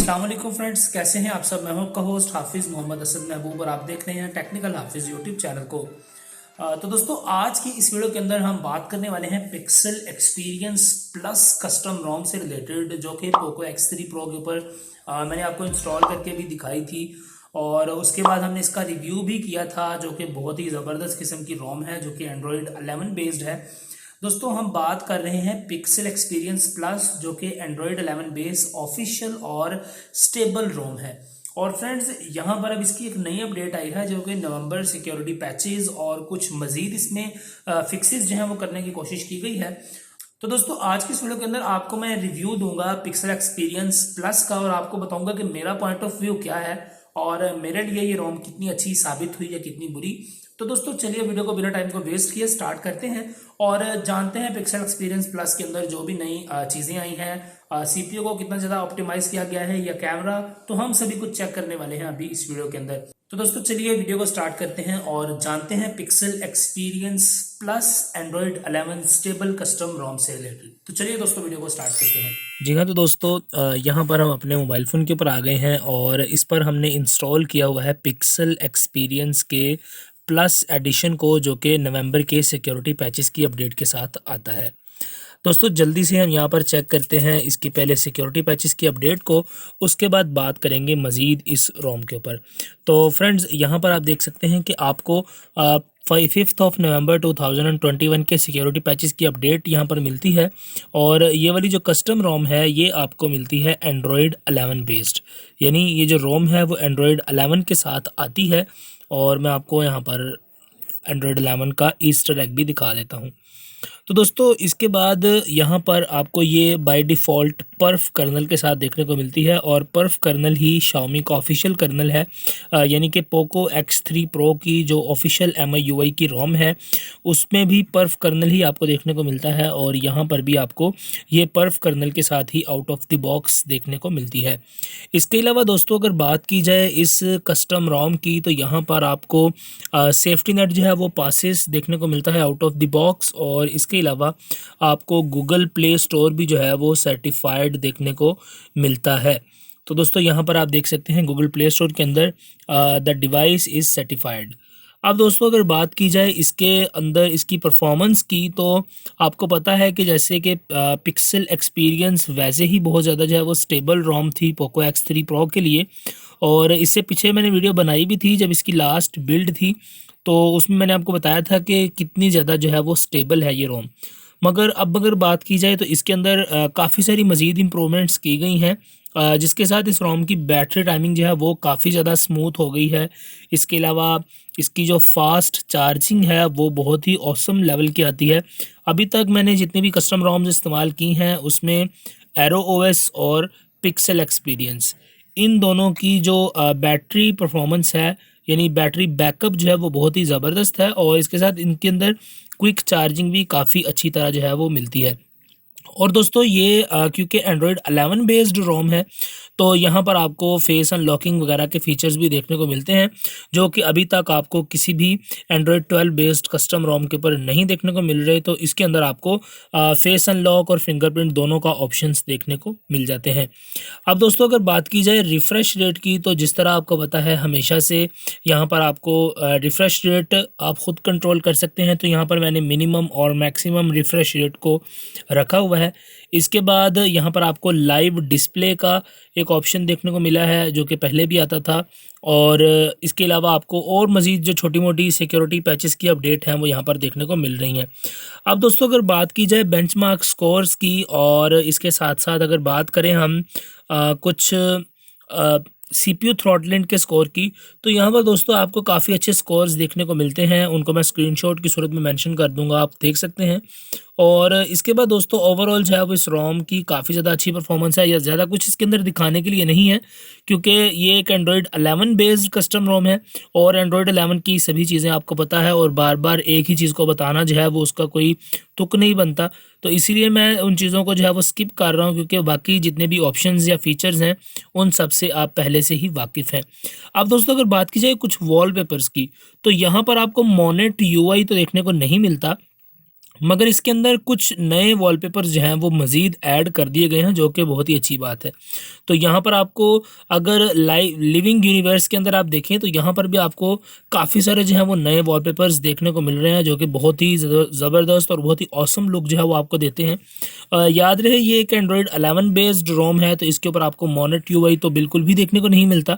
अस्सलाम वालेकुम फ्रेंड्स, कैसे हैं आप सब। मैं हूं आपका होस्ट हाफिज़ मोहम्मद असद महबूब और आप देख रहे हैं टेक्निकल हाफिज़ यूट्यूब चैनल को। तो दोस्तों, आज की इस वीडियो के अंदर हम बात करने वाले हैं pixel experience plus custom ROM से रिलेटेड, जो कि पोको X3 प्रो के ऊपर मैंने आपको इंस्टॉल करके भी दिखाई थी और उसके बाद हमने इसका रिव्यू भी किया था, जो कि बहुत ही ज़बरदस्त किस्म की रोम है जो कि एंड्रॉयड 11 बेस्ड है। दोस्तों, हम बात कर रहे हैं पिक्सल एक्सपीरियंस प्लस, जो कि एंड्रॉयड 11 बेस ऑफिशियल और स्टेबल रोम है। और फ्रेंड्स, यहाँ पर अब इसकी एक नई अपडेट आई है, जो कि नवंबर सिक्योरिटी पैचेस और कुछ मजीद इसमें फिक्सेस जो हैं वो करने की कोशिश की गई है। तो दोस्तों, आज की इस वीडियो के अंदर आपको मैं रिव्यू दूंगा पिक्सल एक्सपीरियंस प्लस का और आपको बताऊंगा कि मेरा पॉइंट ऑफ व्यू क्या है और मेरे लिए ये रोम कितनी अच्छी साबित हुई या कितनी बुरी। तो दोस्तों, चलिए वीडियो को बिना टाइम को वेस्ट किए स्टार्ट करते हैं और जानते हैं पिक्सल एक्सपीरियंस प्लस के अंदर जो भी नई चीज़ें आई हैं, सीपीयू को कितना ज़्यादा ऑप्टिमाइज किया गया है या कैमरा, तो हम सभी कुछ चेक करने वाले हैं अभी इस वीडियो के अंदर। तो दोस्तों, चलिए वीडियो को स्टार्ट करते हैं और जानते हैं pixel experience plus Android 11 stable custom ROM से रिलेटेड। तो चलिए दोस्तों, वीडियो को स्टार्ट करते हैं। जी हाँ, तो दोस्तों यहाँ पर हम अपने मोबाइल फ़ोन के ऊपर आ गए हैं और इस पर हमने इंस्टॉल किया हुआ है पिक्सल एक्सपीरियंस के प्लस एडिशन को, जो कि नवंबर के सिक्योरिटी पैचेस की अपडेट के साथ आता है। दोस्तों, जल्दी से हम यहाँ पर चेक करते हैं इसके पहले सिक्योरिटी पैचेस की अपडेट को, उसके बाद बात करेंगे मज़ीद इस रोम के ऊपर। तो फ्रेंड्स, यहाँ पर आप देख सकते हैं कि आपको 5 ऑफ नवंबर 2021 के सिक्योरिटी पैचेस की अपडेट यहाँ पर मिलती है और ये वाली जो कस्टम रोम है ये आपको मिलती है एंड्रॉयड 11 बेस्ड, यानी ये जो रोम है वो एंड्रॉयड 11 के साथ आती है। और मैं आपको यहाँ पर एंड्रॉयड 11 का ईस्टर एग भी दिखा देता हूँ। तो दोस्तों, इसके बाद यहाँ पर आपको ये बाय डिफ़ॉल्ट पर्फ कर्नल के साथ देखने को मिलती है और पर्फ कर्नल ही शाओमी का ऑफिशियल कर्नल है, यानी कि पोको X3 प्रो की जो ऑफिशियल MIUI की रोम है उसमें भी पर्फ कर्नल ही आपको देखने को मिलता है और यहाँ पर भी आपको ये पर्फ कर्नल के साथ ही आउट ऑफ द बॉक्स देखने को मिलती है। इसके अलावा दोस्तों, अगर बात की जाए इस कस्टम रोम की, तो यहाँ पर आपको सेफ्टी नेट जो है वो पासेस देखने को मिलता है आउट ऑफ द बॉक्स और इसके अलावा आपको गूगल प्ले स्टोर भी जो है वो सर्टिफाइड देखने को मिलता है। तो दोस्तों, यहाँ पर आप देख सकते हैं गूगल प्ले स्टोर के अंदर द डिवाइस इज़ सर्टिफाइड। अब दोस्तों, अगर बात की जाए इसके अंदर इसकी परफॉर्मेंस की, तो आपको पता है कि जैसे कि पिक्सल एक्सपीरियंस वैसे ही बहुत ज़्यादा जो है वो स्टेबल रोम थी पोको X3 प्रो के लिए और इससे पीछे मैंने वीडियो बनाई भी थी जब इसकी लास्ट बिल्ड थी, तो उसमें मैंने आपको बताया था कि कितनी ज़्यादा जो है वो स्टेबल है ये रोम। मगर अब अगर बात की जाए तो इसके अंदर काफ़ी सारी मज़ीद इम्प्रूवमेंट्स की गई हैं, जिसके साथ इस रोम की बैटरी टाइमिंग जो है वो काफ़ी ज़्यादा स्मूथ हो गई है। इसके अलावा इसकी जो फास्ट चार्जिंग है वो बहुत ही ऑसम लेवल की आती है। अभी तक मैंने जितनी भी कस्टम रोम्स इस्तेमाल की हैं उसमें एरो OS और पिक्सल एक्सपीरियंस, इन दोनों की जो बैटरी परफॉर्मेंस है, यानी बैटरी बैकअप जो है वो बहुत ही ज़बरदस्त है और इसके साथ इनके अंदर क्विक चार्जिंग भी काफ़ी अच्छी तरह जो है वो मिलती है। और दोस्तों, ये क्योंकि एंड्रॉयड 11 बेस्ड रोम है, तो यहाँ पर आपको फेस अनलॉकिंग वगैरह के फीचर्स भी देखने को मिलते हैं, जो कि अभी तक आपको किसी भी एंड्रॉयड 12 बेस्ड कस्टम रोम के ऊपर नहीं देखने को मिल रहे। तो इसके अंदर आपको फेस अनलॉक और फिंगरप्रिंट दोनों का ऑप्शंस देखने को मिल जाते हैं। अब दोस्तों, अगर बात की जाए रिफ़्रेश रेट की, तो जिस तरह आपको पता है हमेशा से यहाँ पर आपको रिफ़्रेश रेट आप ख़ुद कंट्रोल कर सकते हैं। तो यहाँ पर मैंने मिनिमम और मैक्सिमम रिफ़्रेश रेट को रखा हुआ है। इसके बाद यहाँ पर आपको लाइव डिस्प्ले का एक ऑप्शन देखने को मिला है, जो कि पहले भी आता था। और इसके अलावा आपको और मज़ीद जो छोटी मोटी सिक्योरिटी पैचेस की अपडेट हैं वो यहाँ पर देखने को मिल रही हैं। अब दोस्तों, अगर बात की जाए बेंचमार्क स्कोर्स की और इसके साथ साथ अगर बात करें हम कुछ CPU थ्रॉटलिंग के स्कोर की, तो यहाँ पर दोस्तों आपको काफ़ी अच्छे स्कोर्स देखने को मिलते हैं। उनको मैं स्क्रीनशॉट की सूरत में मेंशन कर दूंगा, आप देख सकते हैं। और इसके बाद दोस्तों, ओवरऑल जो है वो इस रोम की काफ़ी ज़्यादा अच्छी परफॉर्मेंस है। या ज़्यादा कुछ इसके अंदर दिखाने के लिए नहीं है, क्योंकि ये एक एंड्रॉयड 11 बेस्ड कस्टम रोम है और एंड्रॉयड 11 की सभी चीज़ें आपको पता है और बार बार एक ही चीज़ को बताना जो है वो उसका कोई तुक नहीं बनता। तो इसीलिए मैं उन चीज़ों को जो है वो स्किप कर रहा हूँ, क्योंकि बाकी जितने भी ऑप्शंस या फीचर्स हैं उन सब से आप पहले से ही वाकिफ़ हैं। अब दोस्तों, अगर बात की जाए कुछ वॉलपेपर्स की, तो यहाँ पर आपको मोनेट UI तो देखने को नहीं मिलता, मगर इसके अंदर कुछ नए वॉलपेपर्स जो हैं वो मज़ीद ऐड कर दिए गए हैं, जो कि बहुत ही अच्छी बात है। तो यहाँ पर आपको अगर लिविंग यूनिवर्स के अंदर आप देखें तो यहाँ पर भी आपको काफ़ी सारे जो हैं वो नए वॉलपेपर्स देखने को मिल रहे हैं, जो कि बहुत ही ज़बरदस्त और बहुत ही ऑसम लुक जो है वो आपको देते हैं। याद रहे ये एक एंड्रॉयड 11 बेस्ड रोम है, तो इसके ऊपर आपको मोनेट यूआई तो बिल्कुल भी देखने को नहीं मिलता।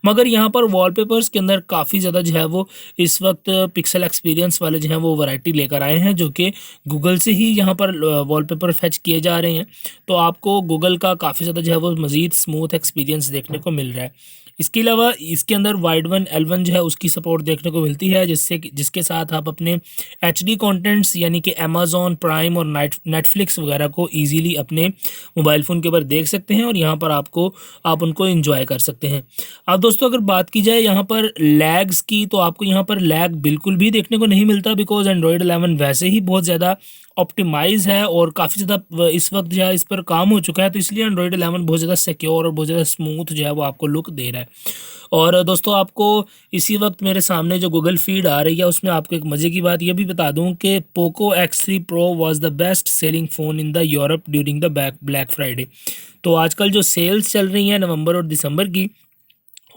मगर यहाँ पर वॉलपेपर्स के अंदर काफ़ी ज़्यादा जो है वो इस वक्त पिक्सल एक्सपीरियंस वाले जो हैं वो वैरायटी लेकर आए हैं, जो कि गूगल से ही यहाँ पर वॉलपेपर फेच किए जा रहे हैं। तो आपको गूगल का काफ़ी ज़्यादा जो है वो मज़ीद स्मूथ एक्सपीरियंस देखने को मिल रहा है। इसके अलावा इसके अंदर वाइड वन L1 जो है उसकी सपोर्ट देखने को मिलती है, जिसके साथ आप अपने HD कंटेंट्स यानी कि अमेज़न प्राइम और नेटफ्लिक्स वगैरह को ईज़िली अपने मोबाइल फ़ोन के ऊपर देख सकते हैं, और यहाँ पर आप उनको एंजॉय कर सकते हैं। अब दोस्तों अगर बात की जाए यहाँ पर लैग्स की, तो आपको यहाँ पर लैग बिल्कुल भी देखने को नहीं मिलता, बिकॉज़ एंड्रॉयड 11 वैसे ही बहुत ज़्यादा ऑप्टिमाइज़ है और काफ़ी ज़्यादा इस वक्त जो है इस पर काम हो चुका है, तो इसलिए एंड्रॉयड 11 बहुत ज़्यादा सिक्योर और बहुत ज़्यादा स्मूथ जो है वो आपको लुक दे रहा है। और दोस्तों आपको इसी वक्त मेरे सामने जो गूगल फीड आ रही है उसमें आपको एक मज़े की बात ये भी बता दूं कि Poco X3 Pro was the best selling phone in the Europe during the black Friday. तो आजकल जो सेल्स चल रही हैं नवंबर और दिसंबर की,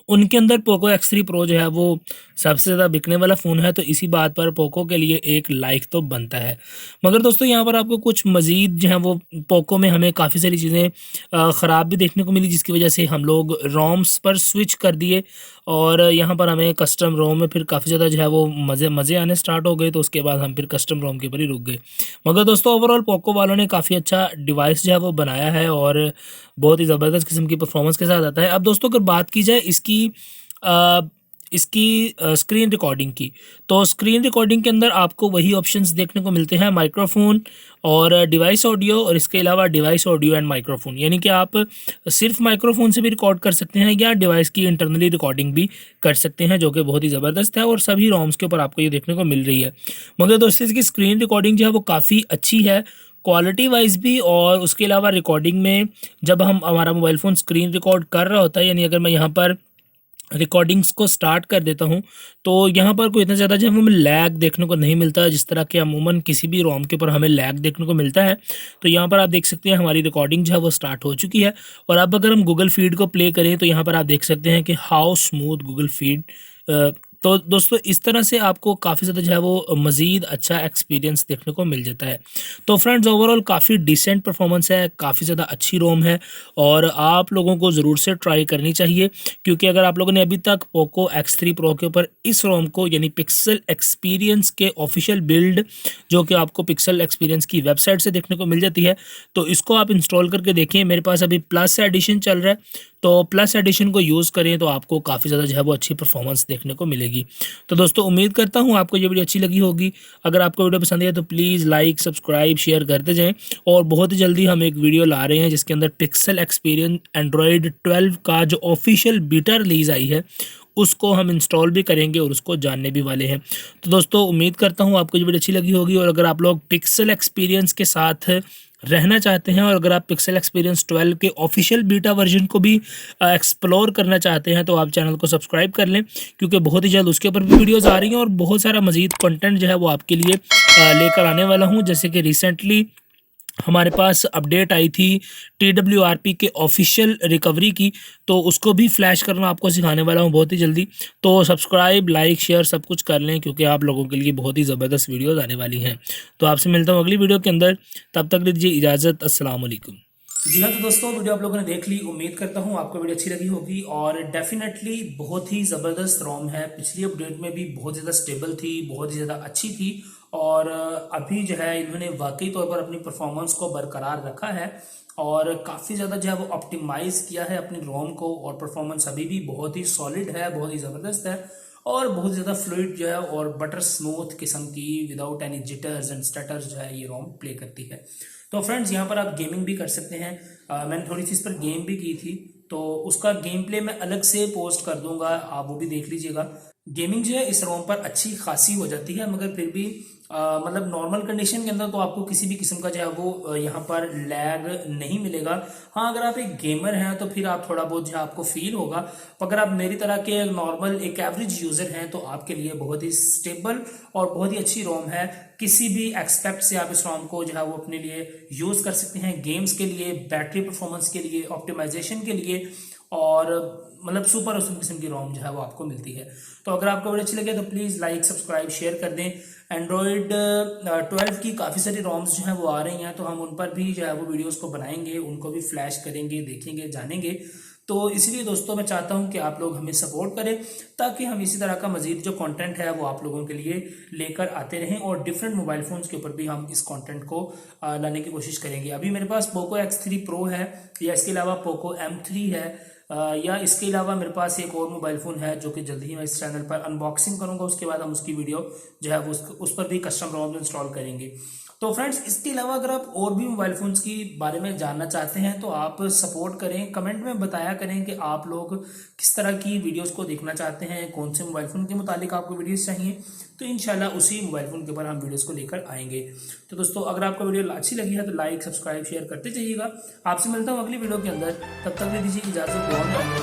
उनके अंदर पोको X3 Pro जो है वो सबसे ज़्यादा बिकने वाला फ़ोन है, तो इसी बात पर पोको के लिए एक लाइक तो बनता है। मगर दोस्तों यहाँ पर आपको कुछ मज़ीद जो है वो पोको में हमें काफ़ी सारी चीज़ें ख़राब भी देखने को मिली, जिसकी वजह से हम लोग रोम्स पर स्विच कर दिए और यहाँ पर हमें कस्टम रोम में फिर काफ़ी ज़्यादा जो है वो मज़े आने स्टार्ट हो गए, तो उसके बाद हम फिर कस्टम रोम के ऊपर ही रुक गए। मगर दोस्तों ओवरऑल पोको वालों ने काफ़ी अच्छा डिवाइस जो है वो बनाया है और बहुत ही ज़बरदस्त किस्म की परफॉर्मेंस के साथ आता है। अब दोस्तों अगर बात की जाए अ, इसकी स्क्रीन रिकॉर्डिंग की, तो स्क्रीन रिकॉर्डिंग के अंदर आपको वही ऑप्शंस देखने को मिलते हैं, माइक्रोफोन और डिवाइस ऑडियो, और इसके अलावा डिवाइस ऑडियो एंड माइक्रोफोन, यानी कि आप सिर्फ माइक्रोफोन से भी रिकॉर्ड कर सकते हैं या डिवाइस की इंटरनली रिकॉर्डिंग भी कर सकते हैं, जो कि बहुत ही ज़बरदस्त है और सभी रोम्स के ऊपर आपको ये देखने को मिल रही है। मगर दोस्तों इसकी स्क्रीन रिकॉर्डिंग जो है वो काफ़ी अच्छी है, क्वालिटी वाइज भी, और उसके अलावा रिकॉर्डिंग में जब हमारा मोबाइल फ़ोन स्क्रीन रिकॉर्ड कर रहा होता है, यानी अगर मैं यहाँ पर रिकॉर्डिंग्स को स्टार्ट कर देता हूँ, तो यहाँ पर कोई इतना ज़्यादा जो है हमें लैग देखने को नहीं मिलता, जिस तरह के अमूमन किसी भी रोम के ऊपर हमें लैग देखने को मिलता है। तो यहाँ पर आप देख सकते हैं हमारी रिकॉर्डिंग जो है वो स्टार्ट हो चुकी है, और अब अगर हम गूगल फीड को प्ले करें तो यहाँ पर आप देख सकते हैं कि हाउ स्मूथ गूगल फीड। तो दोस्तों इस तरह से आपको काफ़ी ज़्यादा जो है वो मज़ीद अच्छा एक्सपीरियंस देखने को मिल जाता है। तो फ्रेंड्स ओवरऑल काफ़ी डिसेंट परफॉर्मेंस है, काफ़ी ज़्यादा अच्छी रोम है, और आप लोगों को ज़रूर से ट्राई करनी चाहिए, क्योंकि अगर आप लोगों ने अभी तक पोको X3 Pro के ऊपर इस रोम को यानी पिक्सल एक्सपीरियंस के ऑफिशियल बिल्ड, जो कि आपको पिक्सल एक्सपीरियंस की वेबसाइट से देखने को मिल जाती है, तो इसको आप इंस्टॉल करके देखें। मेरे पास अभी प्लस एडिशन चल रहा है, तो प्लस एडिशन को यूज़ करें तो आपको काफ़ी ज़्यादा जो है वो अच्छी परफॉर्मेंस देखने को मिलेगी। तो दोस्तों उम्मीद करता हूँ आपको ये वीडियो अच्छी लगी होगी। अगर आपको वीडियो पसंद आई तो प्लीज़ लाइक सब्सक्राइब शेयर करते जाएं, और बहुत ही जल्दी हम एक वीडियो ला रहे हैं जिसके अंदर पिक्सल एक्सपीरियंस एंड्रॉयड 12 का जो ऑफिशियल बीटा रिलीज़ आई है उसको हम इंस्टॉल भी करेंगे और उसको जानने भी वाले हैं। तो दोस्तों उम्मीद करता हूँ आपको ये वीडियो अच्छी लगी होगी, और अगर आप लोग पिक्सल एक्सपीरियंस के साथ रहना चाहते हैं और अगर आप पिक्सल एक्सपीरियंस 12 के ऑफिशियल बीटा वर्जन को भी एक्सप्लोर करना चाहते हैं, तो आप चैनल को सब्सक्राइब कर लें, क्योंकि बहुत ही जल्द उसके ऊपर भी वीडियोज़ आ रही हैं और बहुत सारा मज़ीद कंटेंट जो है वो आपके लिए लेकर आने वाला हूँ। जैसे कि रिसेंटली हमारे पास अपडेट आई थी TWRP के ऑफिशियल रिकवरी की, तो उसको भी फ्लैश करना आपको सिखाने वाला हूँ बहुत ही जल्दी। तो सब्सक्राइब लाइक शेयर सब कुछ कर लें, क्योंकि आप लोगों के लिए बहुत ही ज़बरदस्त वीडियोज़ आने वाली हैं। तो आपसे मिलता हूँ अगली वीडियो के अंदर, तब तक दीजिए इजाज़त। अस्सलाम वालेकुम। जी हाँ, तो दोस्तों वीडियो आप लोगों ने देख ली, उम्मीद करता हूँ आपको वीडियो अच्छी लगी होगी, और डेफिनेटली बहुत ही ज़बरदस्त रोम है। पिछली अपडेट में भी बहुत ज़्यादा स्टेबल थी, बहुत ही ज़्यादा अच्छी थी, और अभी जो है इन्होंने वाकई तौर पर अपनी परफॉर्मेंस को बरकरार रखा है और काफ़ी ज़्यादा जो है वो ऑप्टिमाइज़ किया है अपनी रोम को, और परफॉर्मेंस अभी भी बहुत ही सॉलिड है, बहुत ही ज़बरदस्त है, और बहुत ज़्यादा फ्लूइड जो है और बटर स्मूथ किस्म की विदाउट एनी जिटर्स एंड स्टटर्स जो है ये रोम प्ले करती है। तो फ्रेंड्स यहाँ पर आप गेमिंग भी कर सकते हैं। मैंने थोड़ी सी इस पर गेम भी की थी, तो उसका गेम प्ले मैं अलग से पोस्ट कर दूंगा, आप वो भी देख लीजिएगा। गेमिंग जो है इस रोम पर अच्छी खासी हो जाती है, मगर फिर भी मतलब नॉर्मल कंडीशन के अंदर तो आपको किसी भी किस्म का जो है वो यहाँ पर लैग नहीं मिलेगा। हाँ, अगर आप एक गेमर हैं तो फिर आप थोड़ा बहुत जो है आपको फील होगा। अगर आप मेरी तरह के नॉर्मल एक एवरेज यूजर हैं तो आपके लिए बहुत ही स्टेबल और बहुत ही अच्छी रोम है। किसी भी एक्सपेक्ट से आप इस रोम को जो है वो अपने लिए यूज कर सकते हैं, गेम्स के लिए, बैटरी परफॉर्मेंस के लिए, ऑप्टिमाइजेशन के लिए, और मतलब सुपर औसम किस्म की रोम जो है वो आपको मिलती है। तो अगर आपको वीडियो अच्छी लगे तो प्लीज़ लाइक सब्सक्राइब शेयर कर दें। एंड्रॉयड 12 की काफ़ी सारी रोम्स जो है वो आ रही हैं, तो हम उन पर भी जो है वो वीडियोस को बनाएंगे, उनको भी फ्लैश करेंगे, देखेंगे, जानेंगे। तो इसलिए दोस्तों मैं चाहता हूं कि आप लोग हमें सपोर्ट करें ताकि हम इसी तरह का मजीद जो कंटेंट है वो आप लोगों के लिए लेकर आते रहें, और डिफरेंट मोबाइल फोन्स के ऊपर भी हम इस कंटेंट को लाने की कोशिश करेंगे। अभी मेरे पास पोको X3 Pro है, या इसके अलावा पोको M3 है, या इसके अलावा मेरे पास एक और मोबाइल फ़ोन है जो कि जल्दी ही मैं इस चैनल पर अनबॉक्सिंग करूंगा। उसके बाद हम उसकी वीडियो जो है वो उस पर भी कस्टम रोम इंस्टॉल करेंगे। तो फ्रेंड्स, इसके अलावा अगर आप और भी मोबाइल फ़ोन्स की बारे में जानना चाहते हैं तो आप सपोर्ट करें, कमेंट में बताया करें कि आप लोग किस तरह की वीडियोस को देखना चाहते हैं, कौन से मोबाइल फ़ोन के मुतालिक आपको वीडियोस चाहिए। तो इंशाल्लाह उसी मोबाइल फ़ोन के ऊपर हम वीडियोस को लेकर आएंगे। तो दोस्तों, अगर आपको वीडियो अच्छी लगी है तो लाइक सब्सक्राइब शेयर करते जाइएगा। आपसे मिलता हूँ अगली वीडियो के अंदर, तब तक ले दीजिए इजाज़त।